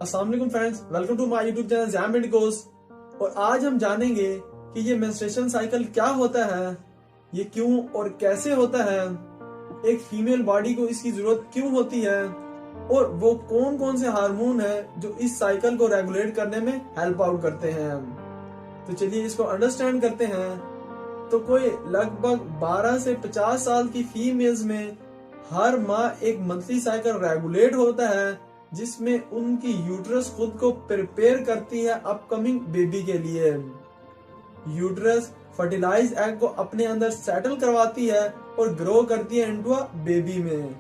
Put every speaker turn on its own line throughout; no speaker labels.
अस्सलाम वालेकुम friends, welcome to my YouTube channel Jam Medicos. और आज हम जानेंगे कि ये मेंस्ट्रुएशन साइकिल क्या होता है, ये क्यों और कैसे होता है, एक फीमेल बॉडी को इसकी जरूरत क्यों होती है और वो कौन कौन से हार्मोन है जो इस साइकिल को रेगुलेट करने में हेल्प आउट करते हैं। तो चलिए इसको अंडरस्टैंड करते हैं। तो कोई लगभग 12 से 50 साल की फीमेल्स में हर माह एक मंथली साइकिल रेगुलेट होता है, जिसमें उनकी यूट्रस खुद को प्रिपेयर करती है अपकमिंग बेबी के लिए। यूट्रस फर्टिलाइज एग को अपने अंदर सेटल करवाती है और ग्रो करती है इनटू अ बेबी में।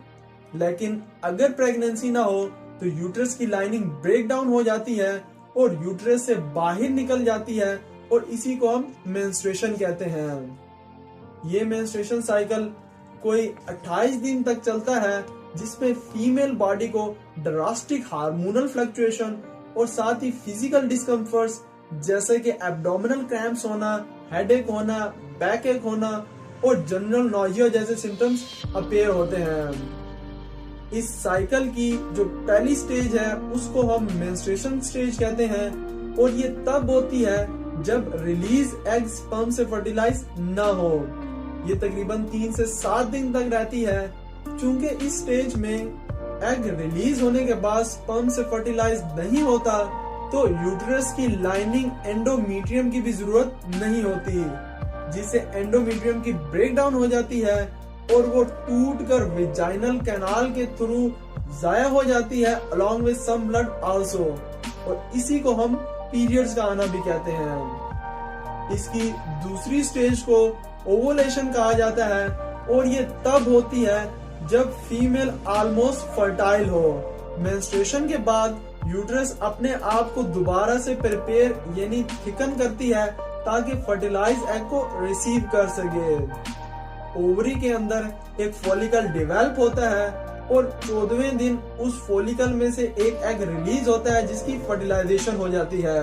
लेकिन अगर प्रेगनेंसी ना हो तो यूट्रस की लाइनिंग ब्रेक डाउन हो जाती है और यूट्रस से बाहर निकल जाती है और इसी को हम मेंस्ट्रुएशन कहते हैं। ये मेंस्ट्रुएशन साइकिल कोई 28 दिन तक चलता है, जिसमें फीमेल बॉडी को ड्रास्टिक हार्मोनल फ्लक्चुएशन और साथ ही फिजिकल डिस्कम्फर्ट्स जैसे कि एब्डोमिनल क्रैम्प्स होना, हेडेक होना, बैक एक होना और जनरल नॉजिया जैसे सिम्टम्स अपीयर होते हैं। इस साइकिल की जो पहली स्टेज है उसको हम मेंस्ट्रुएशन स्टेज कहते हैं और ये तब होती है जब रिलीज एग स्पर्म से फर्टिलाइज ना हो। ये तकरीबन 3 से 7 दिन तक रहती है। चूंकि इस स्टेज में एग रिलीज होने के बाद स्पर्म से फर्टिलाइज नहीं होता तो यूट्रस की लाइनिंग एंडोमीट्रियम की भी जरूरत नहीं होती, जिससे एंडोमीट्रियम की ब्रेकडाउन हो जाती है और वो टूटकर वेजाइनल कैनाल के थ्रू जाया हो जाती है along with some blood also. और इसी को हम पीरियड्स का आना भी कहते हैं। इसकी दूसरी स्टेज को ओवुलेशन कहा जाता है और ये तब होती है जब फीमेल ऑलमोस्ट फर्टाइल हो। मेंस्ट्रुएशन के बाद यूट्रस अपने आप को दोबारा से प्रिपेयर यानी थिकन करती है ताकि फर्टिलाइज एग को रिसीव कर सके। ओवरी के अंदर एक फॉलिकल डेवलप होता है और 14वें दिन उस फॉलिकल में से एक एग रिलीज होता है जिसकी फर्टिलाइजेशन हो जाती है।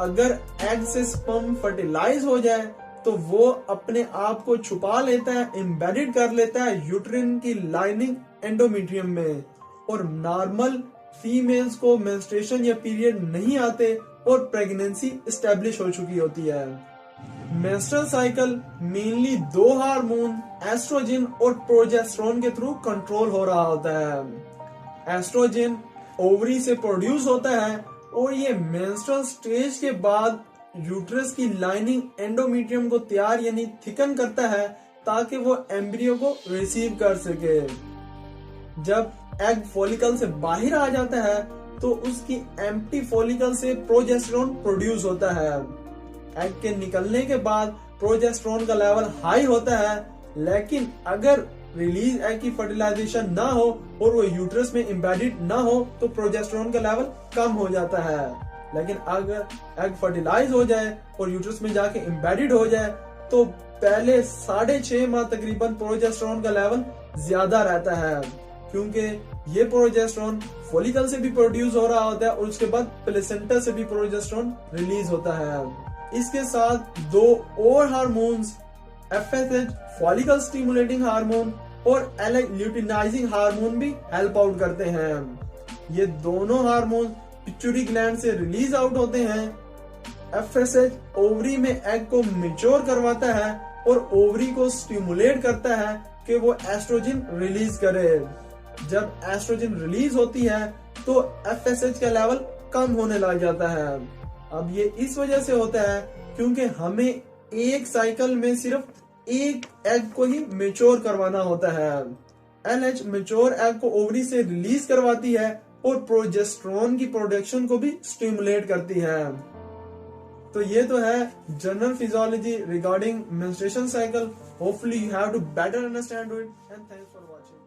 अगर एग से स्पर्म फर्टिलाइज हो जाए तो वो अपने आप को छुपा लेता है, एम्बेडेड कर लेता है यूट्रिन की लाइनिंग एंडोमीट्रियम में। और नॉर्मल फीमेल्स को मेंस्ट्रुएशन या पीरियड नहीं आते और प्रेगनेंसी एस्टेब्लिश हो चुकी होती है। Menstrual cycle mainly 2 hormone oestrogen और प्रोजेस्टेरोन के थ्रू कंट्रोल हो रहा होता है। एस्ट्रोजन ओवरी से प्रोड्यूस होता है और ये मेंस्ट्रुअल स्टेज के बाद यूट्रस की लाइनिंग एंडोमीट्रियम को तैयार यानी थिकन करता है ताकि वो एम्ब्रियो को रिसीव कर सके। जब एग फॉलिकल से बाहर आ जाता है तो उसकी एम्प्टी फॉलिकल से प्रोजेस्टेरोन प्रोड्यूस होता है। एग के निकलने के बाद प्रोजेस्टेरोन का लेवल हाई होता है, लेकिन अगर रिलीज एग की फर्टिलाइजेशन ना हो और वो यूट्रस में एम्बेडेड ना हो तो प्रोजेस्टेरोन का लेवल कम हो जाता है। लेकिन अगर एग फर्टिलाइज हो जाए और यूट्रस में जाके एम्बेडेड हो जाए तो पहले 6.5 माह तकरीबन प्रोजेस्टेरोन का लेवल ज्यादा रहता है, क्योंकि ये प्रोजेस्टेरोन फॉलिकल से भी प्रोड्यूस हो रहा होता है और उसके बाद प्लेसेंटा से भी प्रोजेस्टेरोन रिलीज होता है। इसके साथ 2 और hormones FSH follicle stimulating hormone और लुटिनाइजिंग हार्मोन भी हेल्प आउट करते हैं। ये दोनों हार्मोन पिट्यूटरी ग्लैंड से रिलीज आउट होते हैं। एफएसएच ओवरी में एग को मैच्योर करवाता है और ओवरी को स्टिमुलेट करता है कि वो एस्ट्रोजन रिलीज करे। जब एस्ट्रोजन रिलीज होती है तो एफएसएच का लेवल कम होने लग जाता है। अब ये इस वजह से होता है क्योंकि हमें एक साइकिल में सिर्फ एक एग को ही मैच्योर करवाना होता है। एलएच मैच्योर एग को ओवरी से रिलीज करवाती है और प्रोजेस्टेरोन की प्रोडक्शन को भी स्टिमुलेट करती है। तो ये तो है general physiology regarding menstruation cycle. Hopefully you have to better understand it and thanks for watching.